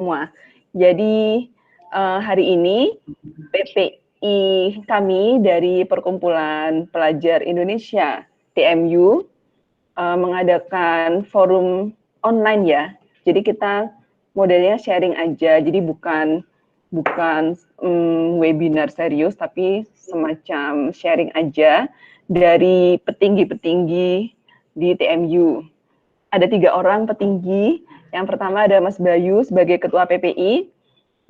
semua. Jadi hari ini PPI kami dari Perkumpulan Pelajar Indonesia TMU mengadakan forum online ya. Jadi kita modelnya sharing aja. Jadi bukan webinar serius, tapi semacam sharing aja dari petinggi-petinggi di TMU. Ada 3 orang petinggi. Yang pertama ada Mas Bayu sebagai Ketua PPI,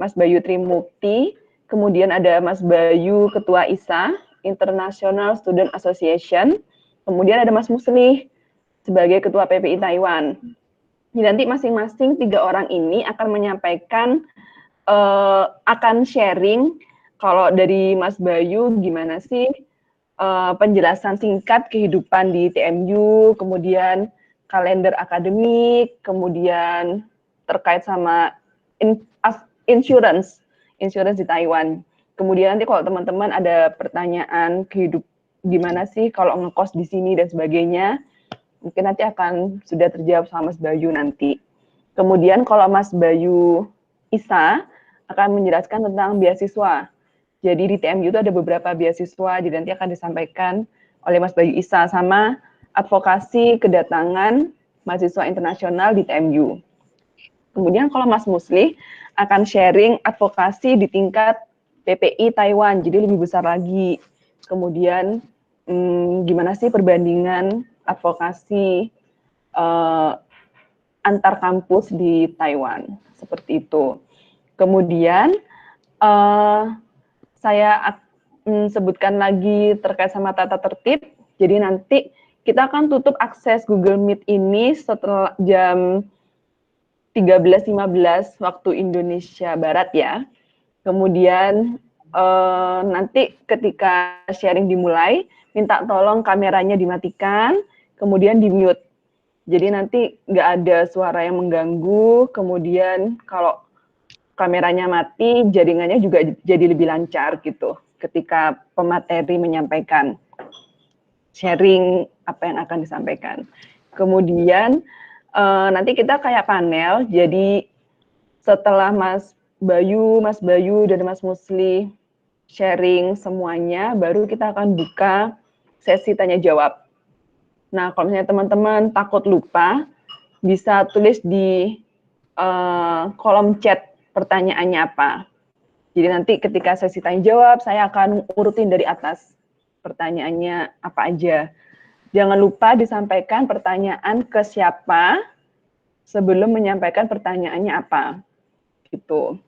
Mas Bayu Trimukti, kemudian ada Mas Bayu Ketua ISA, International Student Association, kemudian ada Mas Muslih sebagai Ketua PPI Taiwan. Jadi nanti masing-masing 3 orang ini akan menyampaikan, akan sharing. Kalau dari Mas Bayu gimana sih penjelasan singkat kehidupan di TMU, kemudian kalender akademik, kemudian terkait sama insurance di Taiwan. Kemudian nanti kalau teman-teman ada pertanyaan gimana sih kalau ngekos di sini dan sebagainya, mungkin nanti akan sudah terjawab sama Mas Bayu nanti. Kemudian kalau Mas Bayu Isa akan menjelaskan tentang beasiswa. Jadi di TMU itu ada beberapa beasiswa, jadi nanti akan disampaikan oleh Mas Bayu Isa sama advokasi kedatangan mahasiswa internasional di TMU. Kemudian kalau Mas Muslih akan sharing advokasi di tingkat PPI Taiwan, jadi lebih besar lagi. Kemudian gimana sih perbandingan advokasi antar kampus di Taiwan, seperti itu. Kemudian saya sebutkan lagi terkait sama tata tertib. Jadi nanti kita akan tutup akses Google Meet ini setelah jam 13.15 waktu Indonesia Barat ya. Kemudian nanti ketika sharing dimulai, minta tolong kameranya dimatikan, kemudian di-mute. Jadi nanti nggak ada suara yang mengganggu, kemudian kalau kameranya mati, jaringannya juga jadi lebih lancar gitu ketika pemateri menyampaikan sharing apa yang akan disampaikan. Kemudian nanti kita kayak panel, jadi setelah Mas Bayu dan Mas Muslih sharing semuanya, baru kita akan buka sesi tanya jawab. Nah, kalau misalnya teman-teman takut lupa, bisa tulis di kolom chat pertanyaannya apa. Jadi nanti ketika sesi tanya jawab, saya akan urutin dari atas pertanyaannya apa aja. Jangan lupa disampaikan pertanyaan ke siapa sebelum menyampaikan pertanyaannya apa. Gitu.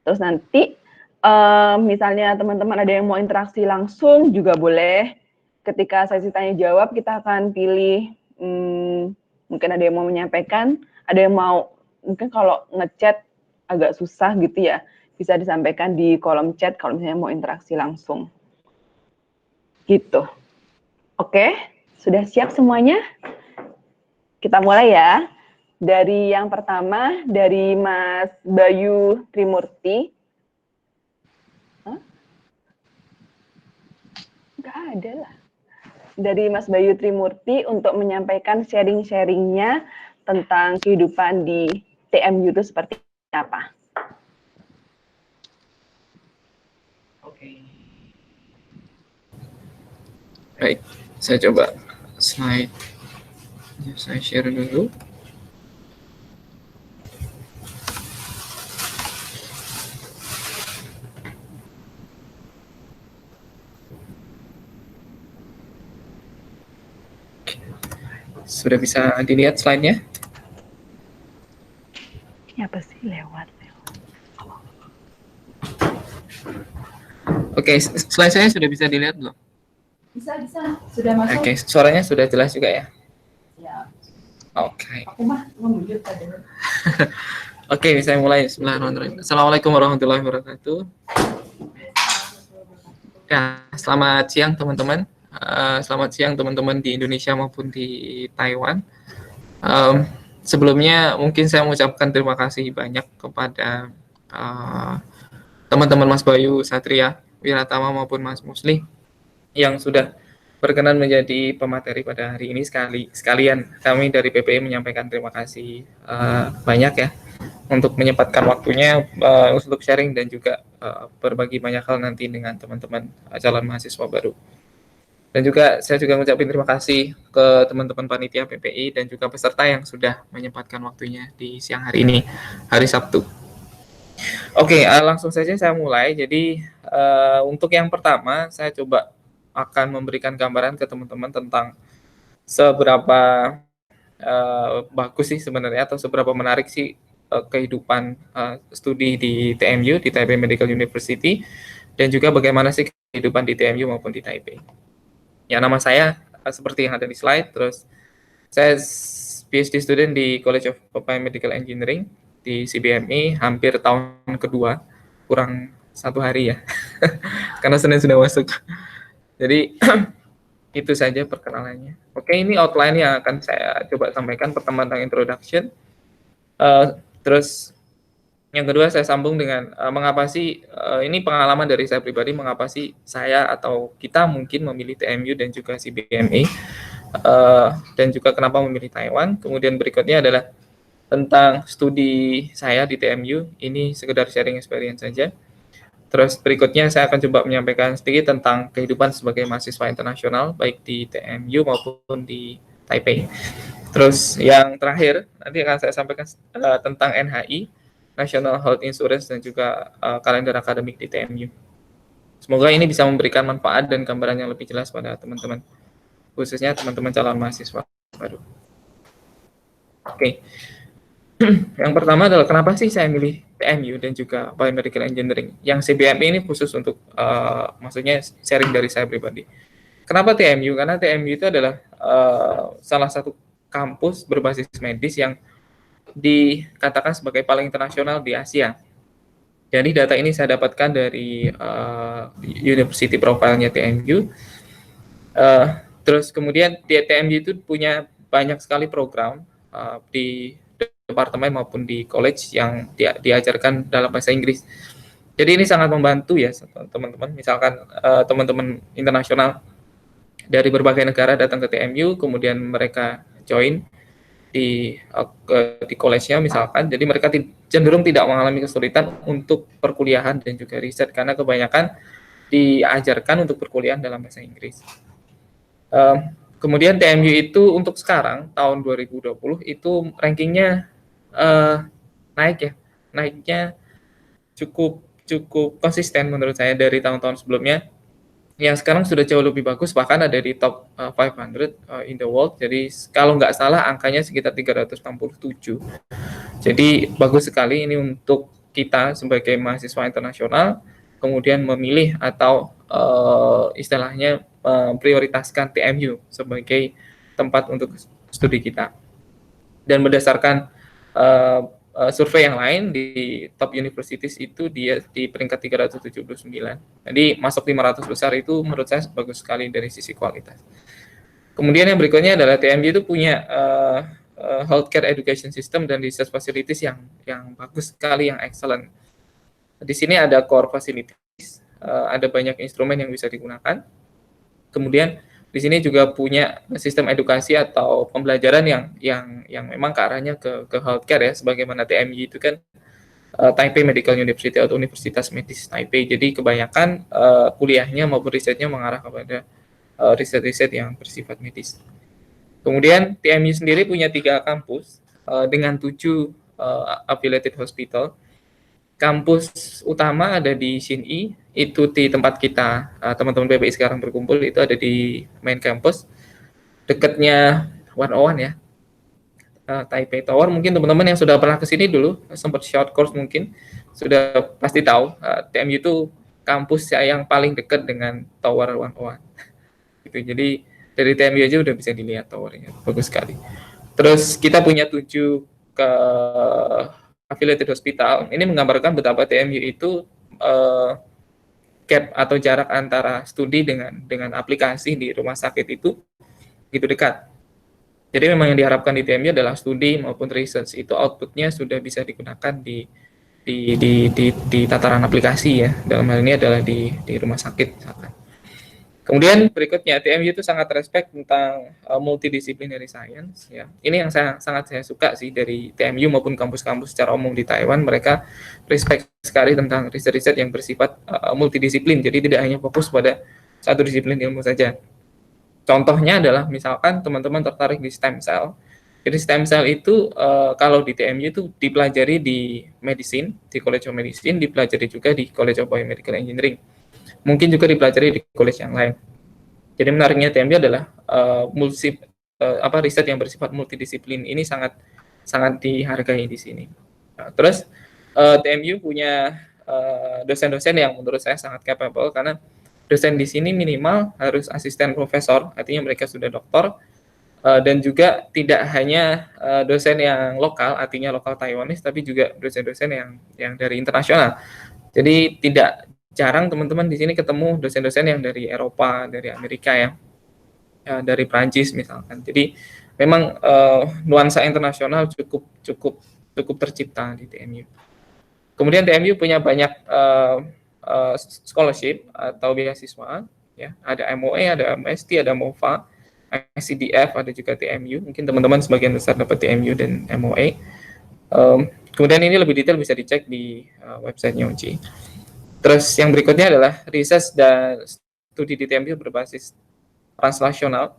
Terus nanti misalnya teman-teman ada yang mau interaksi langsung juga boleh. Ketika sesi tanya jawab kita akan pilih mungkin ada yang mau menyampaikan, ada yang mau mungkin kalau ngechat agak susah gitu ya, bisa disampaikan di kolom chat kalau misalnya mau interaksi langsung. Gitu. Oke, sudah siap semuanya? Kita mulai ya. Dari yang pertama, dari Mas Bayu Trimurti. Nggak ada lah. Dari Mas Bayu Trimurti untuk menyampaikan sharing-sharingnya tentang kehidupan di TMU itu seperti apa. Oke. Baik, saya coba slide. Saya share dulu. Sudah bisa dilihat slide-nya? Ini apa sih lewat? Oke, slide saya sudah bisa dilihat belum? Bisa. Sudah masuk. Oke, suaranya sudah jelas juga ya? Ya. Oke. Aku mah memujud tadi. Oke, saya mulai. Bismillahirrahmanirrahim. Assalamualaikum warahmatullahi wabarakatuh. Ya, selamat siang teman-teman. Selamat siang teman-teman di Indonesia maupun di Taiwan. Sebelumnya mungkin saya mengucapkan terima kasih banyak kepada teman-teman Mas Bayu Satria Wiratama maupun Mas Muslih yang sudah berkenan menjadi pemateri pada hari ini. Sekalian kami dari PPI menyampaikan terima kasih banyak ya untuk menyempatkan waktunya untuk sharing dan juga berbagi banyak hal nanti dengan teman-teman calon mahasiswa baru. Dan juga saya juga mengucapkan terima kasih ke teman-teman panitia PPI dan juga peserta yang sudah menyempatkan waktunya di siang hari ini, hari Sabtu. Oke, langsung saja saya mulai. Jadi untuk yang pertama, saya coba akan memberikan gambaran ke teman-teman tentang seberapa bagus sih sebenarnya atau seberapa menarik sih kehidupan studi di TMU, di Taipei Medical University, dan juga bagaimana sih kehidupan di TMU maupun di Taipei. Ya, nama saya seperti yang ada di slide. Terus saya PhD student di College of Biomedical Engineering di CBMI, hampir tahun kedua, kurang 1 hari ya, karena Senin sudah masuk. Jadi itu saja perkenalannya. Oke, ini outline yang akan saya coba sampaikan. Pertama tentang introduction. Terus yang kedua saya sambung dengan mengapa sih, ini pengalaman dari saya pribadi, mengapa sih saya atau kita mungkin memilih TMU dan juga CBMI, dan juga kenapa memilih Taiwan. Kemudian berikutnya adalah tentang studi saya di TMU, ini sekedar sharing experience saja. Terus berikutnya saya akan coba menyampaikan sedikit tentang kehidupan sebagai mahasiswa internasional, baik di TMU maupun di Taipei. Terus yang terakhir, nanti akan saya sampaikan tentang NHI, National Health Insurance, dan juga kalender akademik di TMU. Semoga ini bisa memberikan manfaat dan gambaran yang lebih jelas pada teman-teman, khususnya teman-teman calon mahasiswa baru. Oke. Yang pertama adalah kenapa sih saya milih TMU dan juga Biomedical Engineering. Yang CBMI ini khusus untuk, maksudnya sharing dari saya pribadi. Kenapa TMU? Karena TMU itu adalah salah satu kampus berbasis medis yang dikatakan sebagai paling internasional di Asia. Jadi data ini saya dapatkan dari University Profile-nya TMU. Terus kemudian TMU itu punya banyak sekali program di departemen maupun di college yang diajarkan dalam bahasa Inggris. Jadi ini sangat membantu ya teman-teman. Misalkan teman-teman internasional dari berbagai negara datang ke TMU, kemudian mereka join di college-nya misalkan. Jadi mereka cenderung tidak mengalami kesulitan untuk perkuliahan dan juga riset karena kebanyakan diajarkan untuk perkuliahan dalam bahasa Inggris. Kemudian TMU itu untuk sekarang tahun 2020 itu rankingnya naiknya cukup konsisten menurut saya dari tahun-tahun sebelumnya. Yang sekarang sudah jauh lebih bagus, bahkan ada di top 500 in the world. Jadi kalau nggak salah angkanya sekitar 367. Jadi bagus sekali ini untuk kita sebagai mahasiswa internasional, kemudian memilih atau istilahnya memprioritaskan TMU sebagai tempat untuk studi kita. Dan berdasarkan survei yang lain di top universities itu dia di peringkat 379. Jadi masuk 500 besar itu menurut saya bagus sekali dari sisi kualitas. Kemudian yang berikutnya adalah TMU itu punya healthcare education system dan research facilities yang bagus sekali, yang excellent. Di sini ada core facilities, ada banyak instrumen yang bisa digunakan. Kemudian di sini juga punya sistem edukasi atau pembelajaran yang memang ke arahnya ke healthcare ya, sebagaimana TMU itu kan Taipei Medical University atau Universitas Medis Taipei. Jadi kebanyakan kuliahnya maupun risetnya mengarah kepada riset-riset yang bersifat medis. Kemudian TMU sendiri punya 3 kampus dengan 7 affiliated hospital. Kampus utama ada di Xinyi, itu di tempat kita teman-teman PPI sekarang berkumpul, itu ada di main campus dekatnya 101 ya, Taipei Tower. Mungkin teman-teman yang sudah pernah ke sini dulu sempat short course mungkin sudah pasti tahu TMU itu kampus yang paling dekat dengan Tower 101 gitu. Jadi dari TMU aja udah bisa dilihat towernya, bagus sekali. Terus kita punya 7 ke affiliated hospital. Ini menggambarkan betapa TMU itu gap atau jarak antara studi dengan aplikasi di rumah sakit itu begitu dekat. Jadi memang yang diharapkan di TMU adalah studi maupun research itu outputnya sudah bisa digunakan di tataran aplikasi ya. Dalam hal ini adalah di rumah sakit misalkan. Kemudian berikutnya, TMU itu sangat respect tentang multidisciplinary science. Ya, ini yang sangat saya suka sih dari TMU maupun kampus-kampus secara umum di Taiwan. Mereka respect sekali tentang riset-riset yang bersifat multidisiplin. Jadi tidak hanya fokus pada satu disiplin ilmu saja. Contohnya adalah misalkan teman-teman tertarik di stem cell. Jadi stem cell itu kalau di TMU itu dipelajari di medicine, di College of Medicine, dipelajari juga di College of Biomedical Engineering. Mungkin juga dipelajari di college yang lain. Jadi menariknya TMU adalah riset yang bersifat multidisiplin ini sangat dihargai di sini. Nah, terus TMU punya dosen-dosen yang menurut saya sangat capable karena dosen di sini minimal harus asisten profesor, artinya mereka sudah doktor, dan juga tidak hanya dosen yang lokal, artinya lokal Taiwanese, tapi juga dosen-dosen yang dari internasional. Jadi tidak jarang teman-teman di sini ketemu dosen-dosen yang dari Eropa, dari Amerika ya, dari Prancis misalkan. Jadi memang nuansa internasional cukup tercipta di TMU. Kemudian TMU punya banyak scholarship atau beasiswa, ya. Ada MOE, ada MST, ada MOFA, ICDF, ada juga TMU. Mungkin teman-teman sebagian besar dapat TMU dan MOE. Kemudian ini lebih detail bisa dicek di website-nya UNCI. Terus yang berikutnya adalah riset dan studi di TMU berbasis translasional.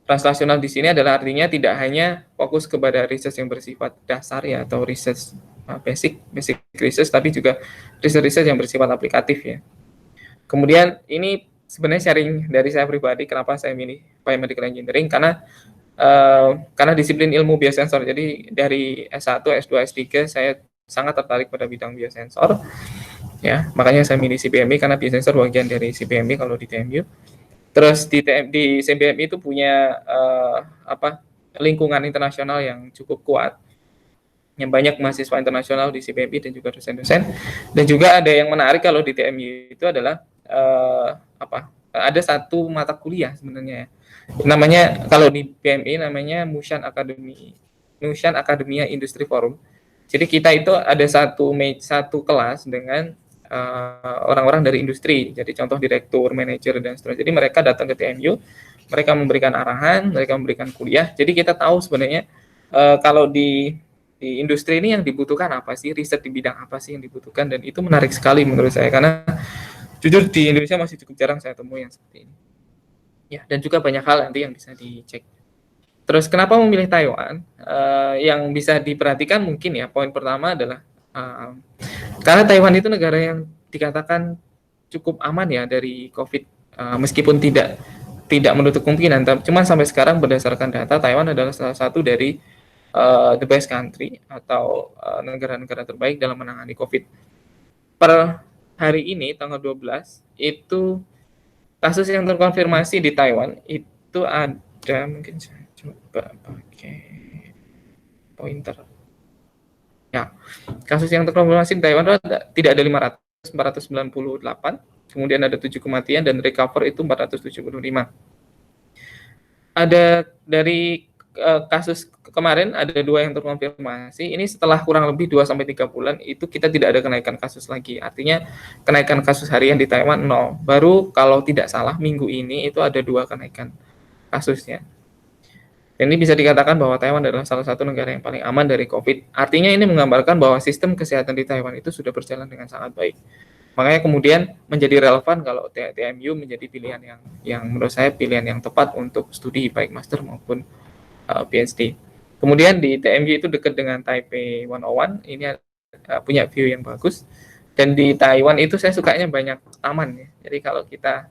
Translasional di sini adalah artinya tidak hanya fokus kepada riset yang bersifat dasar ya atau riset basic riset, tapi juga riset yang bersifat aplikatif ya. Kemudian ini sebenarnya sharing dari saya pribadi kenapa saya milih Biomedical Engineering karena disiplin ilmu biosensor. Jadi dari S1, S2, S3 saya sangat tertarik pada bidang biosensor. Ya, makanya saya milih CBMI karena biosensor bagian dari CBMI kalau di TMU. Terus di CBMI itu punya lingkungan internasional yang cukup kuat. Yang banyak mahasiswa internasional di CBMI dan juga dosen-dosen. Dan juga ada yang menarik kalau di TMU itu adalah ada satu mata kuliah sebenarnya. Namanya kalau di PMI namanya Mushan Academia Industry Forum. Jadi kita itu ada satu kelas dengan orang-orang dari industri, jadi contoh direktur, manajer dan seterusnya. Jadi mereka datang ke TMU, mereka memberikan arahan, mereka memberikan kuliah. Jadi kita tahu sebenarnya kalau di industri ini yang dibutuhkan apa sih, riset di bidang apa sih yang dibutuhkan, dan itu menarik sekali menurut saya karena jujur di Indonesia masih cukup jarang saya temui yang seperti ini. Ya, dan juga banyak hal nanti yang bisa dicek. Terus kenapa memilih Taiwan? Yang bisa diperhatikan mungkin ya, poin pertama adalah karena Taiwan itu negara yang dikatakan cukup aman ya dari COVID, meskipun tidak menutup kemungkinan. Cuman sampai sekarang berdasarkan data Taiwan adalah salah satu dari the best country atau negara-negara terbaik dalam menangani COVID. Per hari ini tanggal 12 itu kasus yang terkonfirmasi di Taiwan itu ada, mungkin saya coba pakai pointer. Ya, kasus yang terkonfirmasi di Taiwan tidak ada 498, kemudian ada 7 kematian dan recover itu 475. Ada dari kasus kemarin ada 2 yang terkonfirmasi. Ini setelah kurang lebih 2-3 bulan itu kita tidak ada kenaikan kasus lagi. Artinya kenaikan kasus harian di Taiwan 0. Baru kalau tidak salah minggu ini itu ada 2 kenaikan kasusnya. Dan ini bisa dikatakan bahwa Taiwan adalah salah satu negara yang paling aman dari COVID. Artinya ini menggambarkan bahwa sistem kesehatan di Taiwan itu sudah berjalan dengan sangat baik. Makanya kemudian menjadi relevan kalau TMU menjadi pilihan yang menurut saya pilihan yang tepat untuk studi baik master maupun PhD. Kemudian di TMU itu dekat dengan Taipei 101, ini punya view yang bagus. Dan di Taiwan itu saya sukanya banyak taman ya. Jadi kalau kita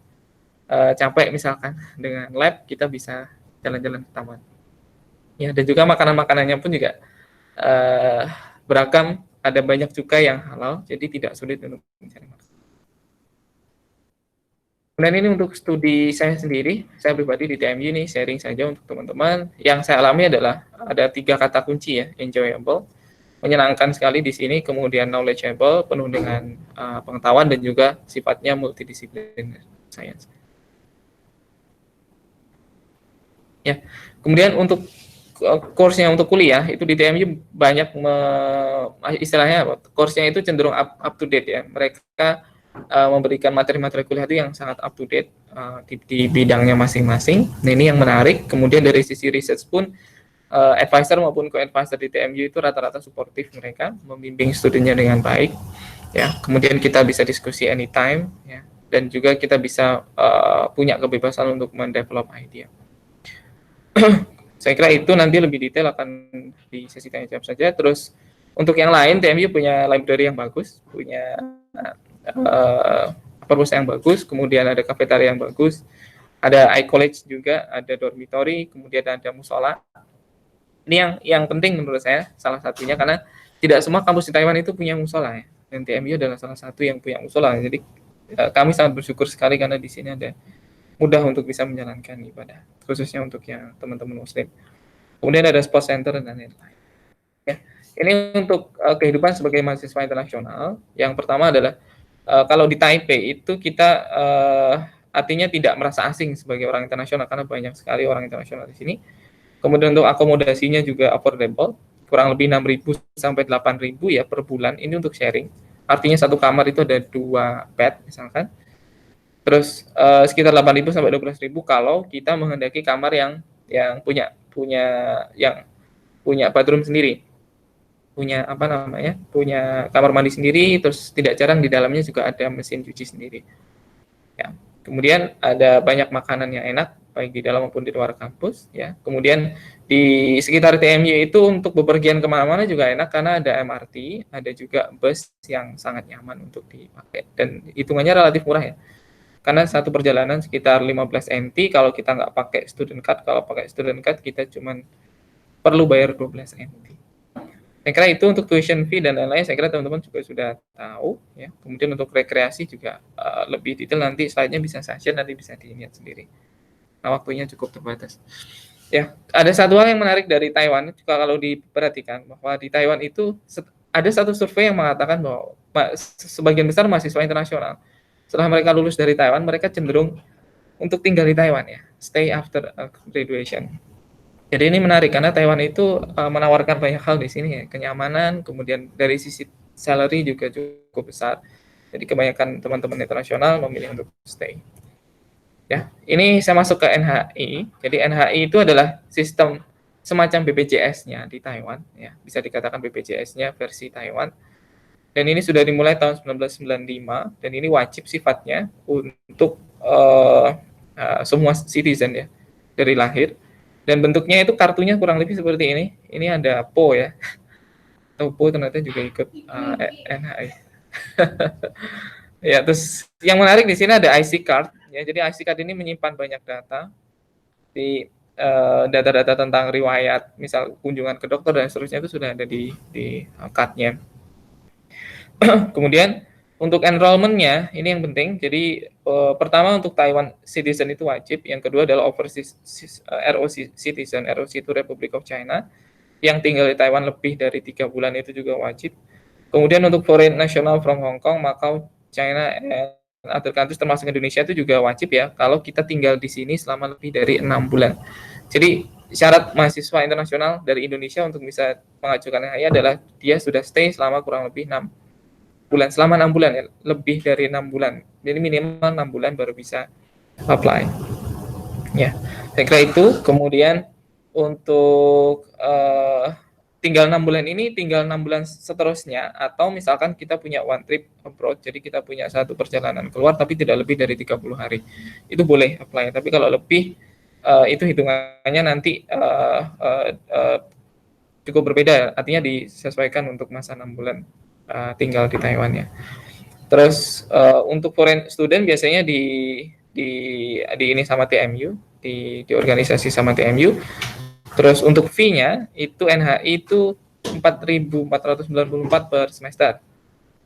capek misalkan dengan lab, kita bisa jalan-jalan ke taman. Ya, dan juga makanan-makanannya pun juga beragam, ada banyak juga yang halal, jadi tidak sulit untuk mencari makan. Kemudian ini untuk studi saya sendiri, saya pribadi di TMU ini sharing saja untuk teman-teman. Yang saya alami adalah ada 3 kata kunci ya, enjoyable, menyenangkan sekali di sini, kemudian knowledgeable, penuh dengan pengetahuan dan juga sifatnya multidisiplin science. Ya, kemudian untuk course-nya untuk kuliah itu di TMU banyak istilahnya course-nya itu cenderung up to date ya. Mereka memberikan materi-materi kuliah itu yang sangat up to date di bidangnya masing-masing. Nah, ini yang menarik. Kemudian dari sisi research pun advisor maupun co-advisor di TMU itu rata-rata suportif, mereka membimbing studinya dengan baik. Ya, kemudian kita bisa diskusi anytime, ya, dan juga kita bisa punya kebebasan untuk mendevelop idea. Saya kira itu nanti lebih detail akan di sesi tanya jawab saja. Terus untuk yang lain, TMU punya library yang bagus, punya perpustakaan yang bagus, kemudian ada kafetaria yang bagus, ada iCollege juga, ada dormitory, kemudian ada musola. Ini yang penting menurut saya, salah satunya, karena tidak semua kampus di Taiwan itu punya musola ya. Dan TMU adalah salah satu yang punya musola. Jadi kami sangat bersyukur sekali karena di sini ada mudah untuk bisa menjalankan ibadah, khususnya untuk yang teman-teman muslim. Kemudian ada sport center dan lain-lain. Ya, ini untuk kehidupan sebagai mahasiswa internasional. Yang pertama adalah kalau di Taipei itu kita artinya tidak merasa asing sebagai orang internasional karena banyak sekali orang internasional di sini. Kemudian untuk akomodasinya juga affordable, kurang lebih 6.000 sampai 8.000 ya per bulan. Ini untuk sharing. Artinya satu kamar itu ada 2 bed misalkan. Terus sekitar 8.000 sampai 12.000 kalau kita menghendaki kamar yang punya bathroom sendiri, punya punya kamar mandi sendiri, terus tidak jarang di dalamnya juga ada mesin cuci sendiri. Ya. Kemudian ada banyak makanan yang enak baik di dalam maupun di luar kampus. Ya. Kemudian di sekitar TMU itu untuk bepergian kemana-mana juga enak karena ada MRT, ada juga bus yang sangat nyaman untuk dipakai dan hitungannya relatif murah ya. Karena satu perjalanan sekitar 15 NT kalau kita nggak pakai student card. Kalau pakai student card kita cuman perlu bayar 12 NT. Saya kira itu untuk tuition fee dan lain-lain, saya kira teman-teman juga sudah tahu ya. Kemudian untuk rekreasi juga lebih detail nanti slide-nya bisa saya share, nanti bisa dilihat sendiri. Nah, waktunya cukup terbatas. Ya, ada satu hal yang menarik dari Taiwan juga kalau diperhatikan bahwa di Taiwan itu ada satu survei yang mengatakan bahwa sebagian besar mahasiswa internasional setelah mereka lulus dari Taiwan, mereka cenderung untuk tinggal di Taiwan ya, stay after graduation. Jadi ini menarik karena Taiwan itu menawarkan banyak hal di sini ya, kenyamanan, kemudian dari sisi salary juga cukup besar. Jadi kebanyakan teman-teman internasional memilih untuk stay. Ya, ini saya masuk ke NHI. Jadi NHI itu adalah sistem semacam BPJS-nya di Taiwan ya, bisa dikatakan BPJS-nya versi Taiwan. Dan ini sudah dimulai tahun 1995 dan ini wajib sifatnya untuk semua citizen ya dari lahir. Dan bentuknya itu kartunya kurang lebih seperti ini. Ini ada PO ya. Atau PO ternyata juga ikut NHI. Ya, terus yang menarik di sini ada IC card ya. Jadi IC card ini menyimpan banyak data di data-data tentang riwayat, misal kunjungan ke dokter dan seterusnya itu sudah ada di cardnya. Kemudian untuk enrollment-nya ini yang penting. Jadi pertama untuk Taiwan citizen itu wajib. Yang kedua adalah overseas ROC citizen, ROC itu Republic of China, yang tinggal di Taiwan lebih dari 3 bulan itu juga wajib. Kemudian untuk foreign national from Hong Kong, Macau, China, and other countries termasuk Indonesia itu juga wajib ya. Kalau kita tinggal di sini selama lebih dari 6 bulan. Jadi syarat mahasiswa internasional dari Indonesia untuk bisa mengajukan NHI adalah dia sudah stay selama kurang lebih 6 bulan, selama 6 bulan ya, lebih dari 6 bulan. Jadi minimal 6 bulan baru bisa apply. Ya, saya kira itu. Kemudian untuk tinggal 6 bulan ini, tinggal 6 bulan seterusnya, atau misalkan kita punya one trip abroad, jadi kita punya satu perjalanan keluar tapi tidak lebih dari 30 hari. Itu boleh apply, tapi kalau lebih itu hitungannya nanti cukup berbeda, artinya disesuaikan untuk masa 6 bulan tinggal di Taiwan ya. Terus untuk foreign student biasanya di ini sama TMU, di organisasi sama TMU. Terus untuk fee-nya itu NHI itu 4.494 per semester.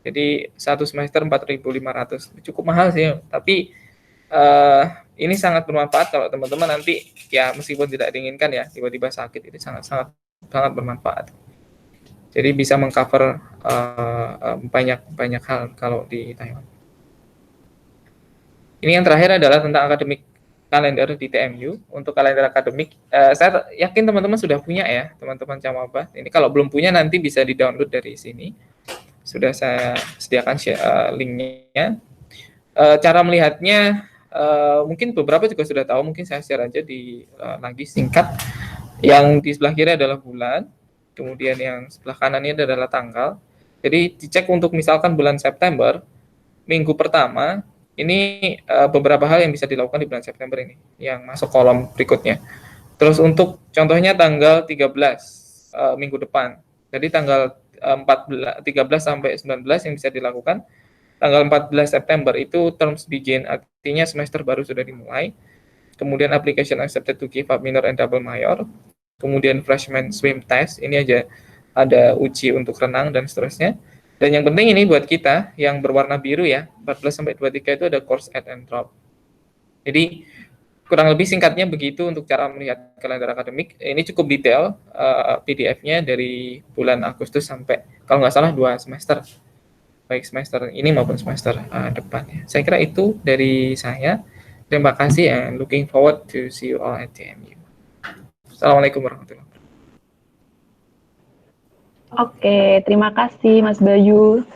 Jadi satu semester 4.500. Cukup mahal sih, tapi ini sangat bermanfaat kalau teman-teman nanti ya meskipun tidak diinginkan ya tiba-tiba sakit, ini sangat bermanfaat. Jadi bisa mengcover banyak hal kalau di Taiwan. Ini yang terakhir adalah tentang akademik kalender di TMU. Untuk kalender akademik, saya yakin teman-teman sudah punya ya, teman-teman Camaba. Ini kalau belum punya nanti bisa di-download dari sini. Sudah saya sediakan linknya. Cara melihatnya mungkin beberapa juga sudah tahu, mungkin saya share aja lagi singkat. Yang di sebelah kiri adalah bulan, kemudian yang sebelah kanannya adalah tanggal. Jadi dicek untuk misalkan bulan September, minggu pertama, ini beberapa hal yang bisa dilakukan di bulan September ini, yang masuk kolom berikutnya. Terus untuk contohnya tanggal 13 minggu depan. Jadi tanggal 13 sampai 19 yang bisa dilakukan. Tanggal 14 September itu terms begin, artinya semester baru sudah dimulai. Kemudian application accepted to give up minor and double major. Kemudian freshman swim test, ini aja ada uji untuk renang dan seterusnya. Dan yang penting ini buat kita yang berwarna biru ya, 14 sampai 23 itu ada course add and drop. Jadi kurang lebih singkatnya begitu untuk cara melihat kalender akademik. Ini cukup detail, PDF-nya dari bulan Agustus sampai kalau nggak salah 2 semester, baik semester ini maupun semester depannya. Saya kira itu dari saya. Terima kasih and looking forward to see you all at TMU. Assalamualaikum warahmatullahi wabarakatuh. Oke, terima kasih Mas Bayu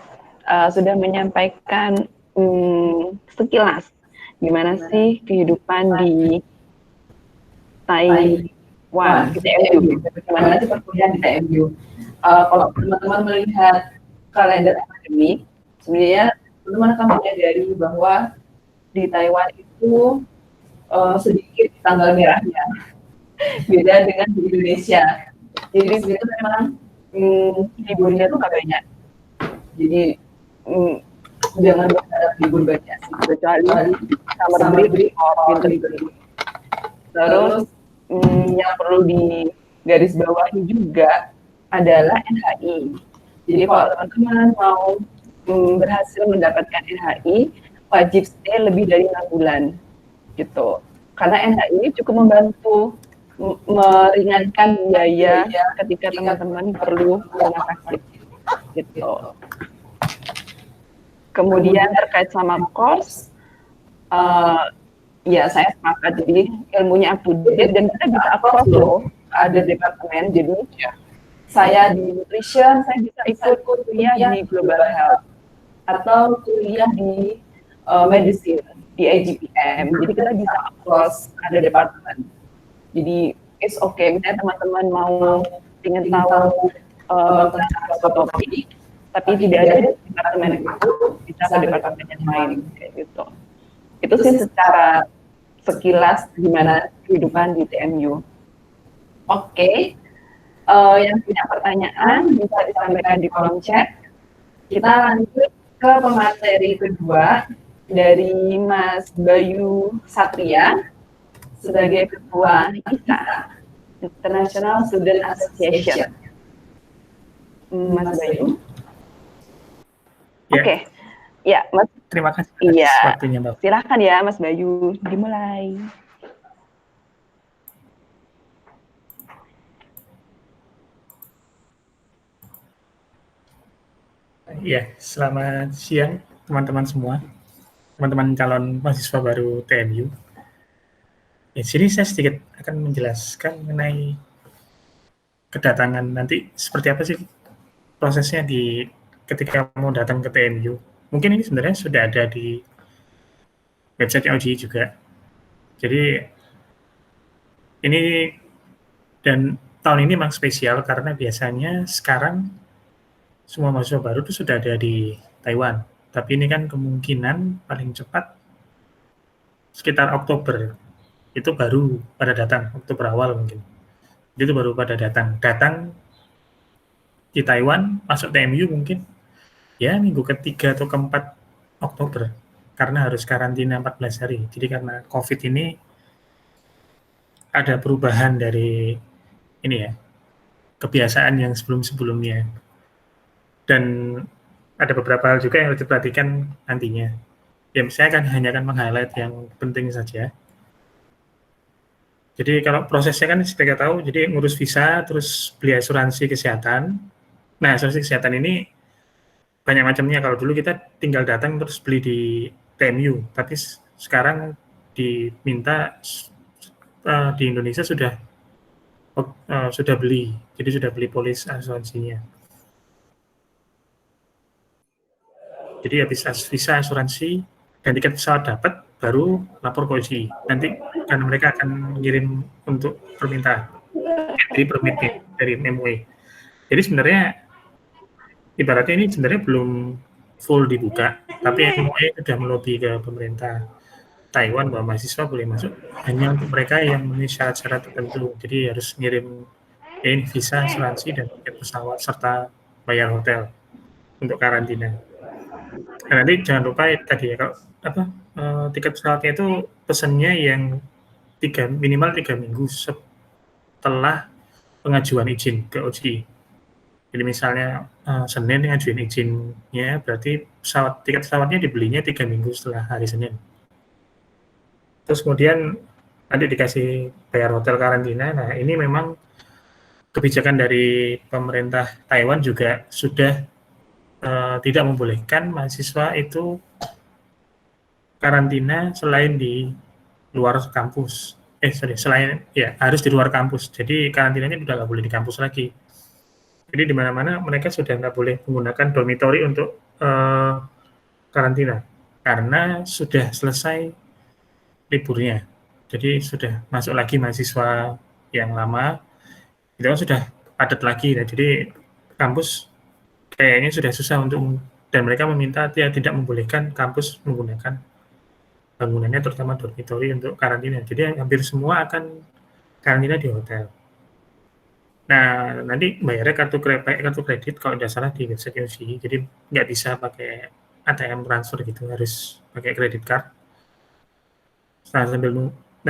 sudah menyampaikan sekilas gimana sih kehidupan di Taiwan, di TMU. Gimana sih perkuliahan di TMU? Kalau teman-teman melihat kalender akademik, sebenarnya teman-teman akan menyadari bahwa di Taiwan itu sedikit tanggal merahnya beda dengan di Indonesia. Jadi itu memang liburnya tuh nggak banyak. Jadi jangan berharap libur banyak, kecuali summer break or winter break. Terus yang perlu digarisbawahi juga adalah NHI. Jadi kalau teman-teman mau berhasil mendapatkan NHI, wajib stay lebih dari 6 bulan gitu. Karena NHI ini cukup membantu meringankan biaya ketika teman-teman perlu rumah sakit gitu. Kemudian terkait sama course, ya saya sepakat, jadi ilmunya up to date dan kita bisa across loh, ada departemen. Jadi saya di nutrition, saya bisa ikut kuliah di global health atau kuliah di medicine di AGPM. Jadi kita bisa across, ada departemen. Jadi it's okay, misalnya teman-teman mau ingin tahu bangsa topik, tapi tidak ada di departemen itu, bisa ke departemen yang lain kayak gitu. Itu sih secara sekilas gimana kehidupan di TMU. Oke, yang punya pertanyaan bisa disampaikan di kolom chat. Kita lanjut ke pemateri kedua dari Mas Bayu Satria sebagai Ketua ISA, International Student Association. Mas Bayu. Ya. Oke, ya Mas. Terima kasih atas waktunya, Mbak. Silakan ya Mas Bayu, dimulai. Ya, selamat siang teman-teman semua, teman-teman calon mahasiswa baru TMU. Di sini saya sedikit akan menjelaskan mengenai kedatangan nanti seperti apa sih prosesnya ketika mau datang ke TMU. Mungkin ini sebenarnya sudah ada di website OGI juga. Jadi ini dan tahun ini memang spesial karena biasanya sekarang semua mahasiswa baru itu sudah ada di Taiwan. Tapi ini kan kemungkinan paling cepat sekitar Oktober itu baru pada datang, Oktober awal mungkin. Itu baru pada datang di Taiwan, masuk TMU mungkin ya minggu ketiga atau keempat Oktober karena harus karantina 14 hari. Jadi karena COVID ini ada perubahan dari ini ya, kebiasaan yang sebelum-sebelumnya. Dan ada beberapa hal juga yang harus diperhatikan nantinya. Ya, saya hanya akan meng-highlight yang penting saja. Jadi kalau prosesnya kan kita tahu, jadi ngurus visa, terus beli asuransi kesehatan. Nah, asuransi kesehatan ini banyak macamnya. Kalau dulu kita tinggal datang terus beli di TMU, tapi sekarang diminta di Indonesia sudah beli, jadi sudah beli polis asuransinya. Jadi habis visa asuransi, dan tiket pesawat dapat, baru lapor ke OJI. Nanti karena mereka akan mengirim untuk permintaan dari permitnya, dari MUA. Jadi sebenarnya ibaratnya ini sebenarnya belum full dibuka, tapi MUA sudah melobi ke pemerintah Taiwan bahwa mahasiswa boleh masuk hanya untuk mereka yang memenuhi syarat-syarat tertentu. Jadi harus ngirim visa, asuransi, dan tiket pesawat serta bayar hotel untuk karantina. Nah, nanti jangan lupa tadi ya, kalau tiket pesawatnya itu pesannya yang minimal 3 minggu setelah pengajuan izin ke OJI. Jadi misalnya Senin ngajuin izinnya, berarti tiket pesawatnya dibelinya 3 minggu setelah hari Senin. Terus kemudian nanti dikasih bayar hotel karantina. Nah, ini memang kebijakan dari pemerintah Taiwan juga sudah tidak membolehkan mahasiswa itu karantina selain di luar kampus. Harus di luar kampus. Jadi karantinanya udah nggak boleh di kampus lagi. Jadi di mana-mana mereka sudah nggak boleh menggunakan dormitory untuk karantina karena sudah selesai liburnya. Jadi sudah masuk lagi mahasiswa yang lama, itu kan sudah padat lagi. Nah, jadi kampus kayaknya sudah susah dan mereka meminta tidak membolehkan kampus menggunakan bangunannya, terutama dormitory untuk karantina. Jadi hampir semua akan karantina di hotel. Nah, nanti bayarnya kartu kredit kalau tidak salah di website OJI, jadi nggak bisa pakai ATM transfer gitu, harus pakai kredit card. Nah,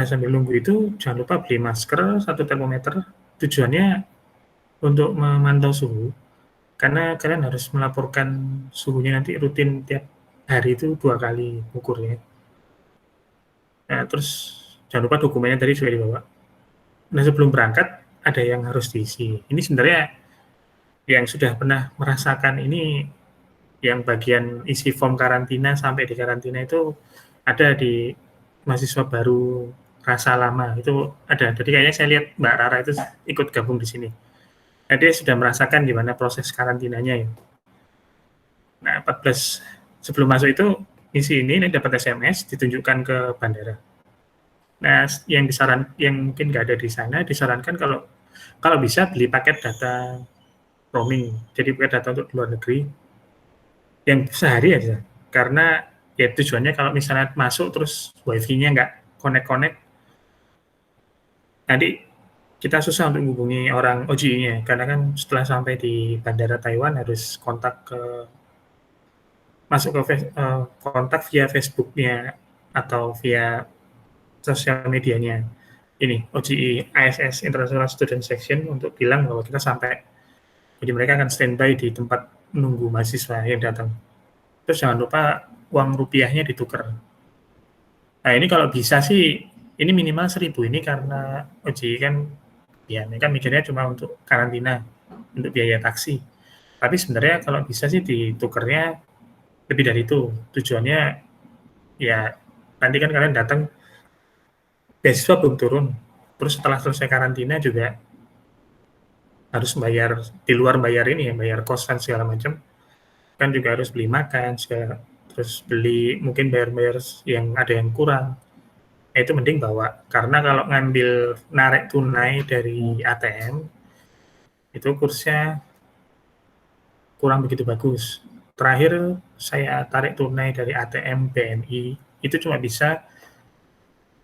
sambil nunggu itu jangan lupa beli masker, 1 termometer. Tujuannya untuk memantau suhu, karena kalian harus melaporkan suhunya nanti rutin tiap hari itu 2 kali ukurnya. Nah, terus jangan lupa dokumennya tadi sudah dibawa. Nah, sebelum berangkat ada yang harus diisi. Ini sebenarnya yang sudah pernah merasakan ini, yang bagian isi form karantina sampai di karantina itu ada di mahasiswa baru rasa lama itu ada. Jadi kayaknya saya lihat Mbak Rara itu ikut gabung di sini. Nah, dia sudah merasakan gimana proses karantinanya ya. Nah, 14 sebelum masuk itu isi ini dapat SMS ditunjukkan ke bandara. Nah, yang mungkin nggak ada di sana, disarankan kalau bisa beli paket data roaming, jadi paket data untuk luar negeri yang sehari aja, karena ya tujuannya kalau misalnya masuk terus wifi-nya nggak connect, nanti kita susah untuk menghubungi orang OJI-nya, karena kan setelah sampai di bandara Taiwan harus kontak via Facebook-nya atau via sosial medianya ini OJI ISS International Student Section untuk bilang bahwa kita sampai. Jadi mereka akan standby di tempat menunggu mahasiswa yang datang. Terus jangan lupa uang rupiahnya ditukar. Nah, ini kalau bisa sih ini minimal 1.000 ini, karena OJI kan ya mereka mikirnya cuma untuk karantina, untuk biaya taksi. Tapi sebenarnya kalau bisa sih ditukarnya lebih dari itu. Tujuannya ya nanti kan kalian datang, beasiswa belum turun, terus setelah selesai karantina juga harus bayar di luar, bayar kosan segala macam, kan juga harus beli makan segala, terus beli mungkin bayar yang ada yang kurang. Nah, itu mending bawa, karena kalau ngambil narik tunai dari ATM itu kursnya kurang begitu bagus. Terakhir saya tarik tunai dari ATM BNI itu cuma bisa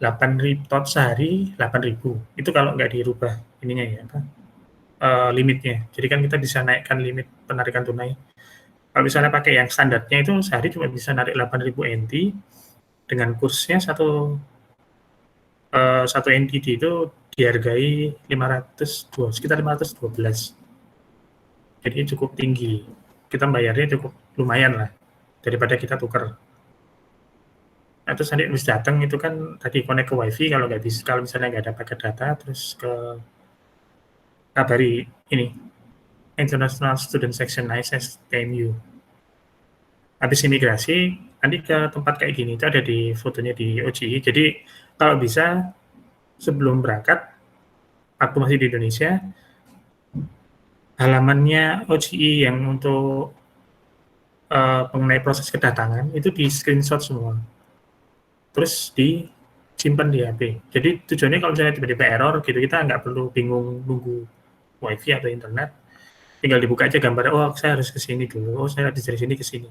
8.000 tot sehari, 8.000. Itu kalau nggak dirubah ininya ya, limitnya. Jadi kan kita bisa naikkan limit penarikan tunai. Kalau misalnya pakai yang standarnya itu sehari cuma bisa narik 8.000 NT dengan kursnya satu NTD itu dihargai sekitar 512. Jadi cukup tinggi. Kita bayarnya cukup lumayan lah daripada kita tukar. Nah, terus nanti habis datang itu kan tadi connect ke wifi, kalau misalnya nggak ada paket data, terus kabari ini International Student Section ISS TMU. Habis imigrasi nanti ke tempat kayak gini, itu ada di fotonya di OJI. Jadi kalau bisa sebelum berangkat waktu masih di Indonesia, halamannya OJI yang untuk mengenai proses kedatangan itu di screenshot semua. terus disimpan di HP. Jadi tujuannya kalau misalnya tiba-tiba error gitu, kita nggak perlu bingung nunggu wifi atau internet, tinggal dibuka aja gambar, oh saya harus ke sini dulu, oh saya harus dari sini ke sini.